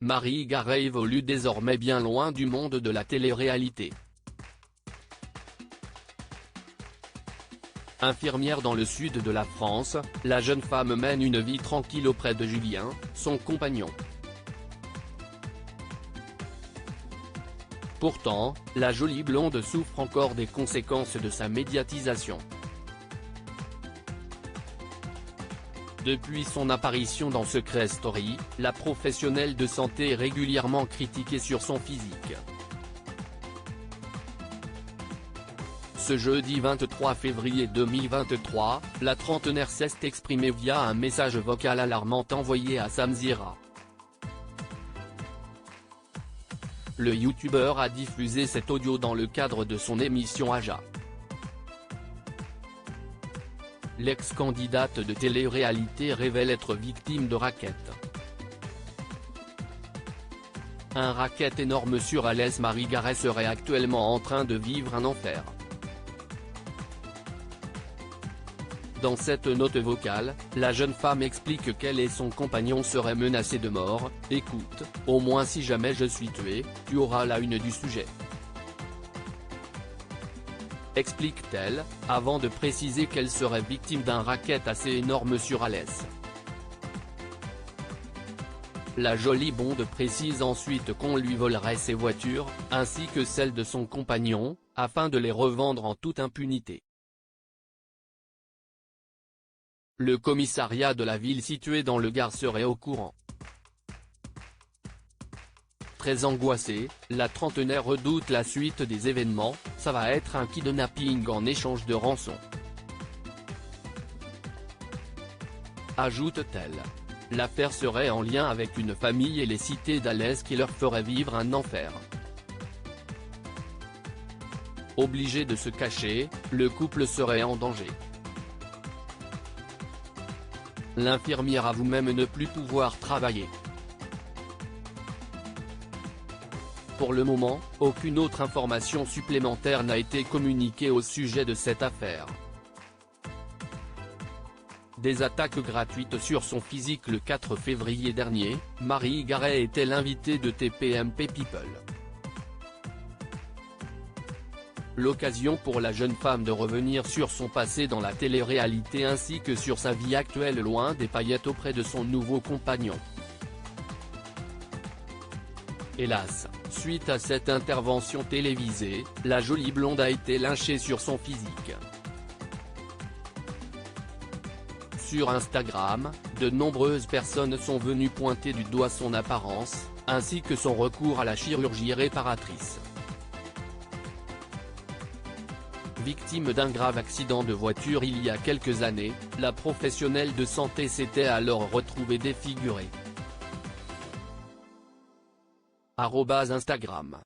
Marie Garet évolue désormais bien loin du monde de la télé-réalité. Infirmière dans le sud de la France, la jeune femme mène une vie tranquille auprès de Julien, son compagnon. Pourtant, la jolie blonde souffre encore des conséquences de sa médiatisation. Depuis son apparition dans Secret Story, la professionnelle de santé est régulièrement critiquée sur son physique. Ce jeudi 23 février 2023, la trentenaire s'est exprimée via un message vocal alarmant envoyé à Samzira. Le youtubeur a diffusé cet audio dans le cadre de son émission Aja. L'ex-candidate de télé-réalité révèle être victime de racket. Un racket énorme sur Alès. Marie Garet serait actuellement en train de vivre un enfer. Dans cette note vocale, la jeune femme explique qu'elle et son compagnon seraient menacés de mort. « Écoute, au moins si jamais je suis tué, tu auras la une du sujet », explique-t-elle, avant de préciser qu'elle serait victime d'un racket assez énorme sur Alès. La jolie blonde précise ensuite qu'on lui volerait ses voitures, ainsi que celles de son compagnon, afin de les revendre en toute impunité. Le commissariat de la ville situé dans le Gard serait au courant. Très angoissée, la trentenaire redoute la suite des événements. Ça va être un kidnapping en échange de rançon, ajoute-t-elle. L'affaire serait en lien avec une famille et les cités d'Alès qui leur ferait vivre un enfer. Obligé de se cacher, le couple serait en danger. L'infirmière avoue même ne plus pouvoir travailler. Pour le moment, aucune autre information supplémentaire n'a été communiquée au sujet de cette affaire. Des attaques gratuites sur son physique. Le 4 février dernier, Marie Garet était l'invitée de TPMP People. L'occasion pour la jeune femme de revenir sur son passé dans la télé-réalité ainsi que sur sa vie actuelle loin des paillettes auprès de son nouveau compagnon. Hélas, suite à cette intervention télévisée, la jolie blonde a été lynchée sur son physique. Sur Instagram, de nombreuses personnes sont venues pointer du doigt son apparence, ainsi que son recours à la chirurgie réparatrice. Victime d'un grave accident de voiture il y a quelques années, la professionnelle de santé s'était alors retrouvée défigurée. @Instagram